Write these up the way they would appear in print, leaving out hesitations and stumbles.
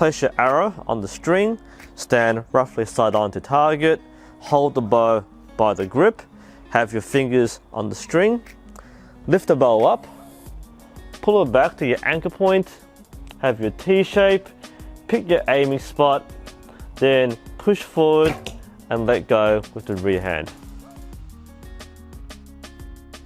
place your arrow on the string, stand roughly side on to target, hold the bow by the grip, have your fingers on the string, lift the bow up, pull it back to your anchor point, have your T-shape, pick your aiming spot, then push forward and let go with the rear hand.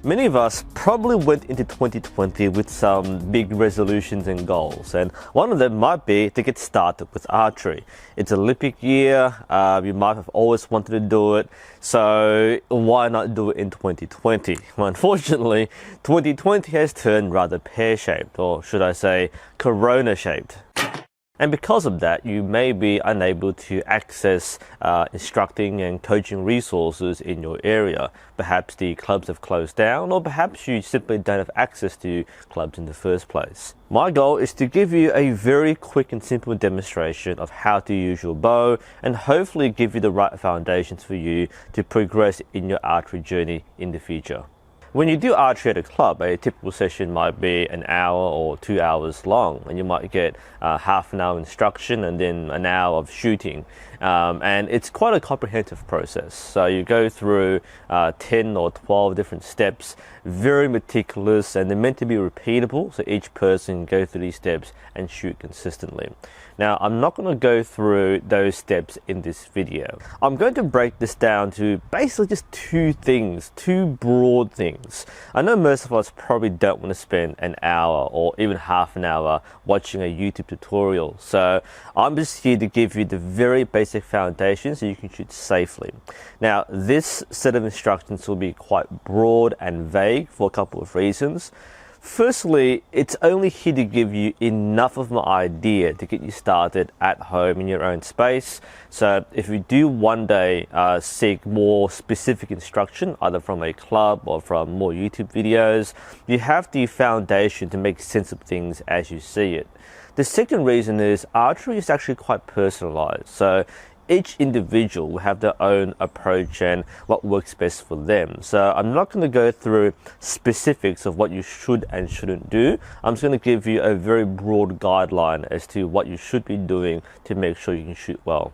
Many of us probably went into 2020 with some big resolutions and goals, and one of them might be to get started with archery. It's Olympic year, you might have always wanted to do it, so why not do it in 2020? Well, unfortunately, 2020 has turned rather pear-shaped, or should I say, corona-shaped. And because of that, you may be unable to access instructing and coaching resources in your area. Perhaps the clubs have closed down, or perhaps you simply don't have access to clubs in the first place. My goal is to give you a very quick and simple demonstration of how to use your bow and hopefully give you the right foundations for you to progress in your archery journey in the future. When you do archery at a club, a typical session might be an hour or 2 hours long, and you might get half an hour instruction and then an hour of shooting. And it's quite a comprehensive process. So you go through 10 or 12 different steps, very meticulous, and they're meant to be repeatable, so each person can go through these steps and shoot consistently. Now, I'm not going to go through those steps in this video. I'm going to break this down to basically just two things, two broad things. I know most of us probably don't want to spend an hour or even half an hour watching a YouTube tutorial. So I'm just here to give you the very basic foundations so you can shoot safely. Now, this set of instructions will be quite broad and vague for a couple of reasons. Firstly, it's only here to give you enough of an idea to get you started at home in your own space. So if you do one day seek more specific instruction, either from a club or from more YouTube videos, you have the foundation to make sense of things as you see it. The second reason is archery is actually quite personalized. So each individual will have their own approach and what works best for them. So I'm not going to go through specifics of what you should and shouldn't do. I'm just going to give you a very broad guideline as to what you should be doing to make sure you can shoot well.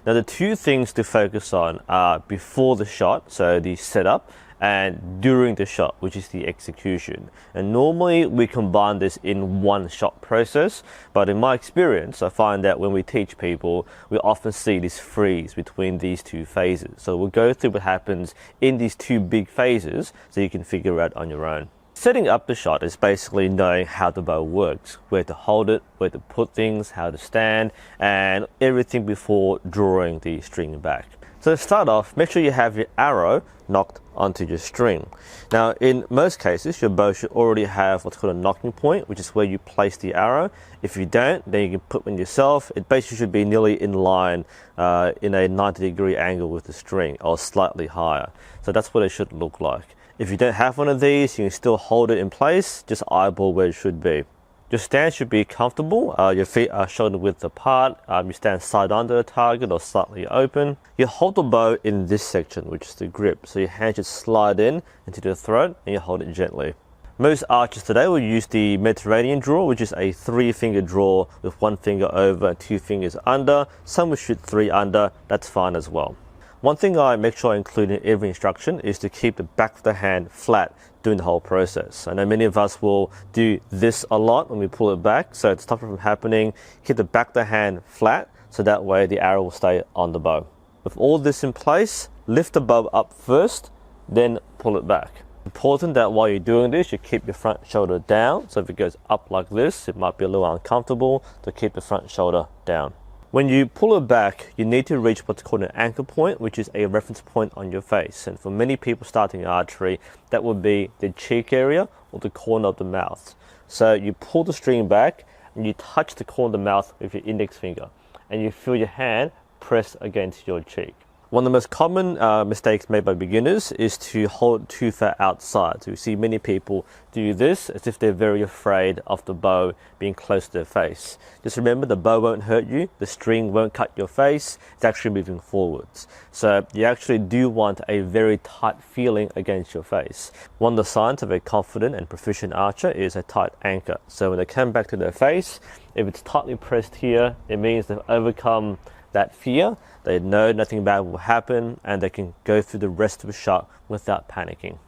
Now, the two things to focus on are before the shot, so the setup, and during the shot, which is the execution. And normally we combine this in one shot process, but in my experience, I find that when we teach people, we often see this freeze between these two phases. So we'll go through what happens in these two big phases so you can figure out on your own. Setting up the shot is basically knowing how the bow works, where to hold it, where to put things, how to stand, and everything before drawing the string back. So to start off, make sure you have your arrow knocked onto your string. Now, in most cases, your bow should already have what's called a knocking point, which is where you place the arrow. If you don't, then you can put one yourself. It basically should be nearly in line in a 90-degree angle with the string, or slightly higher. So that's what it should look like. If you don't have one of these, you can still hold it in place, just eyeball where it should be. Your stance should be comfortable, your feet are shoulder width apart, you stand side on to the target or slightly open. You hold the bow in this section, which is the grip, so your hand should slide in into the throat and you hold it gently. Most archers today will use the Mediterranean draw, which is a 3-finger draw with 1 finger over and 2 fingers under. Some will shoot 3 under, that's fine as well. One thing I make sure I include in every instruction is to keep the back of the hand flat during the whole process. I know many of us will do this a lot when we pull it back, so to stop it from happening, keep the back of the hand flat, so that way the arrow will stay on the bow. With all this in place, lift the bow up first, then pull it back. Important that while you're doing this, you keep your front shoulder down, so if it goes up like this, it might be a little uncomfortable, so keep the front shoulder down. When you pull it back, you need to reach what's called an anchor point, which is a reference point on your face. And for many people starting archery, that would be the cheek area or the corner of the mouth. So you pull the string back and you touch the corner of the mouth with your index finger and you feel your hand press against your cheek. One of the most common mistakes made by beginners is to hold it too far outside. So you see many people do this as if they're very afraid of the bow being close to their face. Just remember, the bow won't hurt you, the string won't cut your face, it's actually moving forwards. So you actually do want a very tight feeling against your face. One of the signs of a confident and proficient archer is a tight anchor. So when they come back to their face, If it's tightly pressed here, it means they've overcome that fear. They know nothing bad will happen and they can go through the rest of the shot without panicking.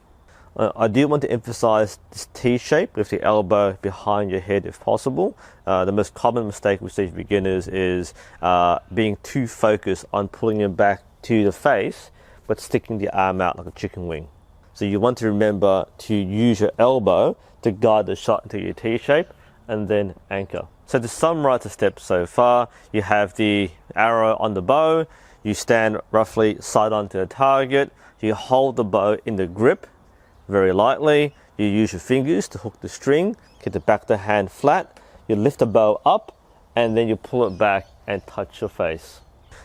I do want to emphasize this T shape with the elbow behind your head if possible. The most common mistake we see for beginners is being too focused on pulling it back to the face, but sticking the arm out like a chicken wing. So you want to remember to use your elbow to guide the shot into your T shape and then anchor. So to summarize the steps so far, you have the arrow on the bow, you stand roughly side on to the target, you hold the bow in the grip very lightly, you use your fingers to hook the string, keep the back of the hand flat, you lift the bow up and then you pull it back and touch your face.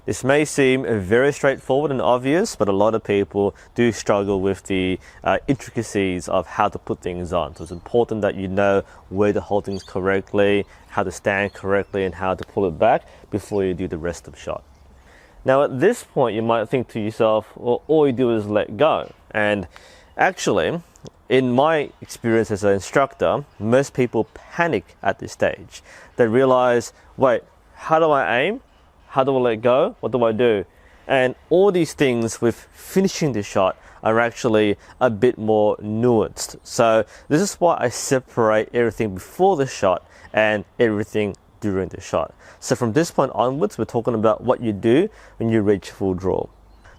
This may seem very straightforward and obvious, but a lot of people do struggle with the intricacies of how to put things on. So it's important that you know where to hold things correctly, how to stand correctly, and how to pull it back before you do the rest of the shot. Now at this point, you might think to yourself, well, all you do is let go. And actually, in my experience as an instructor, most people panic at this stage. They realize, wait, how do I aim? How do I let go? What do I do? And all these things with finishing the shot are actually a bit more nuanced. So this is why I separate everything before the shot and everything during the shot. So from this point onwards, we're talking about what you do when you reach full draw.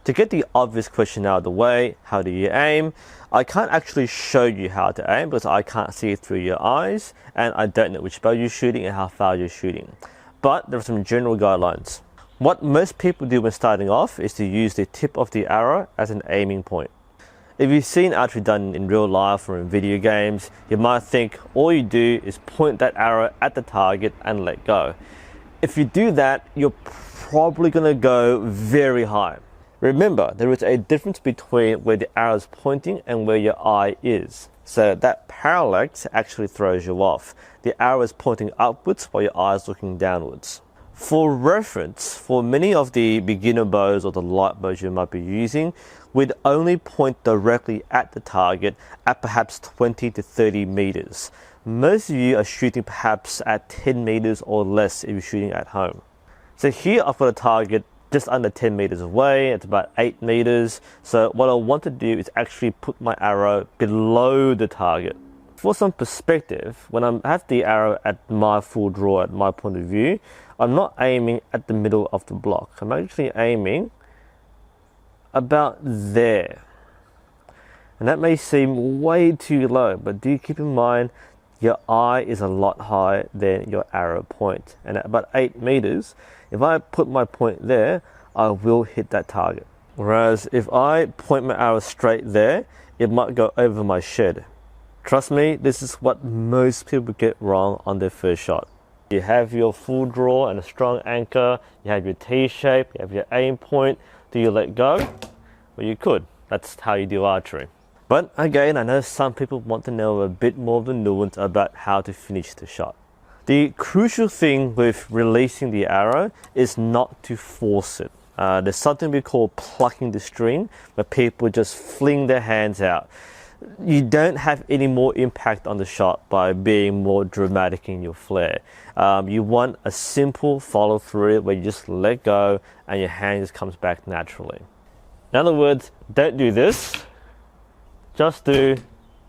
To get the obvious question out of the way, how do you aim? I can't actually show you how to aim because I can't see it through your eyes and I don't know which bow you're shooting and how far you're shooting. But there are some general guidelines. What most people do when starting off is to use the tip of the arrow as an aiming point. If you've seen archery done in real life or in video games, you might think all you do is point that arrow at the target and let go. If you do that, you're probably going to go very high. Remember, there is a difference between where the arrow is pointing and where your eye is. So that parallax actually throws you off. The arrow is pointing upwards while your eye is looking downwards. For reference, for many of the beginner bows or the light bows you might be using, we'd only point directly at the target at perhaps 20 to 30 meters. Most of you are shooting perhaps at 10 meters or less if you're shooting at home. So here I've got a target just under 10 meters away, it's about 8 meters. So what I want to do is actually put my arrow below the target. For some perspective, when I have the arrow at my full draw, at my point of view, I'm not aiming at the middle of the block. I'm actually aiming about there. And that may seem way too low, but do keep in mind your eye is a lot higher than your arrow point. And at about 8 meters, if I put my point there, I will hit that target. Whereas if I point my arrow straight there, it might go over my shed. Trust me, this is what most people get wrong on their first shot. You have your full draw and a strong anchor, you have your T shape, you have your aim point. Do you let go? Well, you could. That's how you do archery. But again, I know some people want to know a bit more of the nuance about how to finish the shot. The crucial thing with releasing the arrow is not to force it. There's something we call plucking the string, where people just fling their hands out. You don't have any more impact on the shot by being more dramatic in your flare. You want a simple follow through where you just let go and your hand just comes back naturally. In other words, don't do this, just do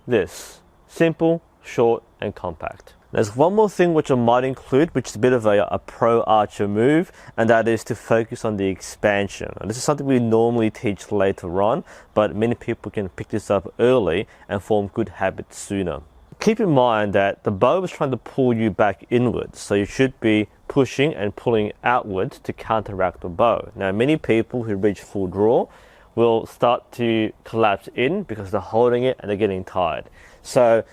this. Simple, short and compact. There's one more thing which I might include, which is a bit of a pro archer move, and that is to focus on the expansion. And this is something we normally teach later on, but many people can pick this up early and form good habits sooner. Keep in mind that the bow is trying to pull you back inwards, so you should be pushing and pulling outwards to counteract the bow. Now, many people who reach full draw will start to collapse in because they're holding it and they're getting tired. So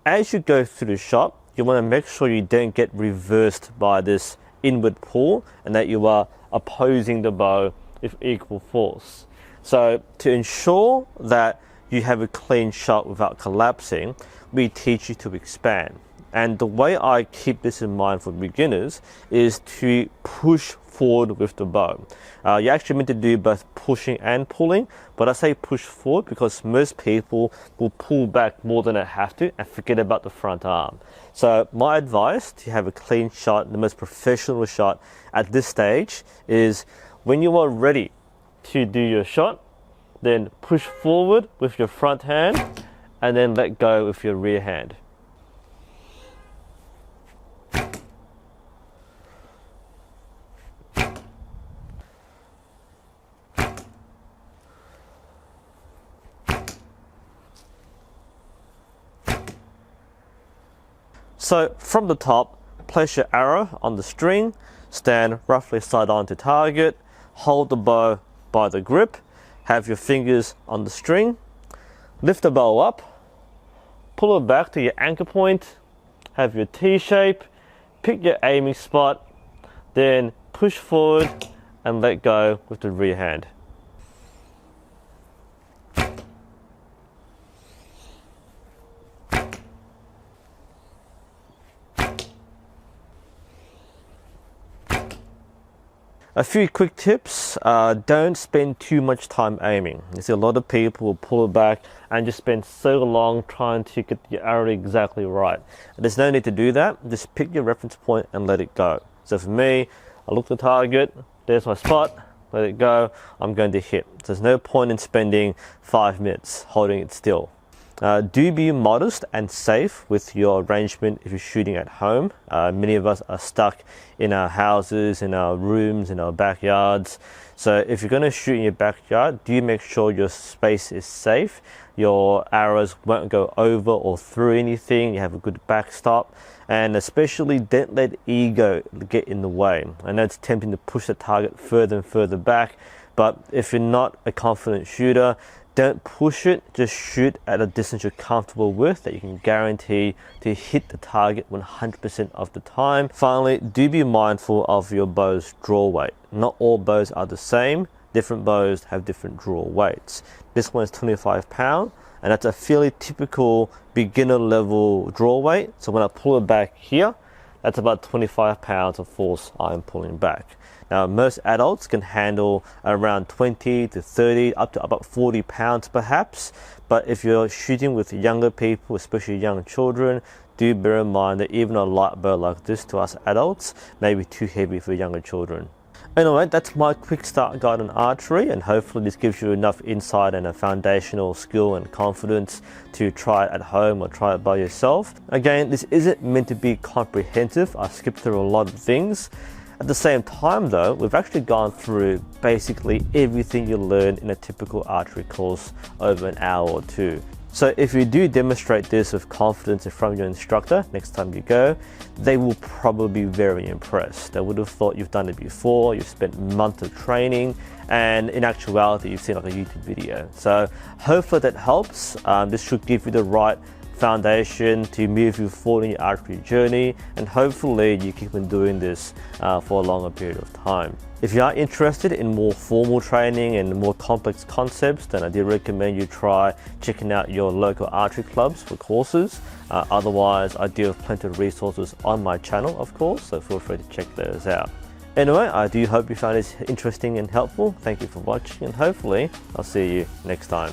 as you go through the shot, you want to make sure you don't get reversed by this inward pull and that you are opposing the bow with equal force. So to ensure that you have a clean shot without collapsing, we teach you to expand. And the way I keep this in mind for beginners is to push forward with the bow. You're actually meant to do both pushing and pulling, but I say push forward because most people will pull back more than they have to and forget about the front arm. So my advice to have a clean shot, the most professional shot at this stage, is when you are ready to do your shot, then push forward with your front hand and then let go with your rear hand. So from the top, place your arrow on the string, stand roughly side on to target, hold the bow by the grip, have your fingers on the string, lift the bow up, pull it back to your anchor point, have your T-shape, pick your aiming spot, then push forward and let go with the rear hand. A few quick tips, don't spend too much time aiming. You see a lot of people will pull it back and just spend so long trying to get the arrow exactly right. There's no need to do that, just pick your reference point and let it go. So for me, I look at the target, there's my spot, let it go, I'm going to hit. There's no point in spending 5 minutes holding it still. Do be modest and safe with your arrangement if you're shooting at home. Many of us are stuck in our houses, in our rooms, in our backyards. So if you're going to shoot in your backyard, do make sure your space is safe. Your arrows won't go over or through anything. You have a good backstop. And especially don't let ego get in the way. I know it's tempting to push the target further and further back, but if you're not a confident shooter, don't push it, just shoot at a distance you're comfortable with that you can guarantee to hit the target 100% of the time. Finally, do be mindful of your bow's draw weight. Not all bows are the same. Different bows have different draw weights. This one is 25 pounds, and that's a fairly typical beginner level draw weight. So when I pull it back here, that's about 25 pounds of force I'm pulling back. Now, most adults can handle around 20 to 30, up to about 40 pounds perhaps. But if you're shooting with younger people, especially young children, do bear in mind that even a light bow like this to us adults may be too heavy for younger children. Anyway, that's my quick start guide on archery, and hopefully this gives you enough insight and a foundational skill and confidence to try it at home or try it by yourself. Again, this isn't meant to be comprehensive. I skipped through a lot of things. At the same time though, we've actually gone through basically everything you learn in a typical archery course over an hour or two. So if you do demonstrate this with confidence in front of your instructor next time you go, they will probably be very impressed. They would have thought you've done it before, you've spent months of training, and in actuality you've seen like a YouTube video. So hopefully that helps. This should give you the right foundation to move you forward in your archery journey, and hopefully you keep on doing this for a longer period of time. If you are interested in more formal training and more complex concepts, then I do recommend you try checking out your local archery clubs for courses. Otherwise, I do have plenty of resources on my channel, of course, so feel free to check those out. Anyway, I do hope you found this interesting and helpful. Thank you for watching, and hopefully I'll see you next time.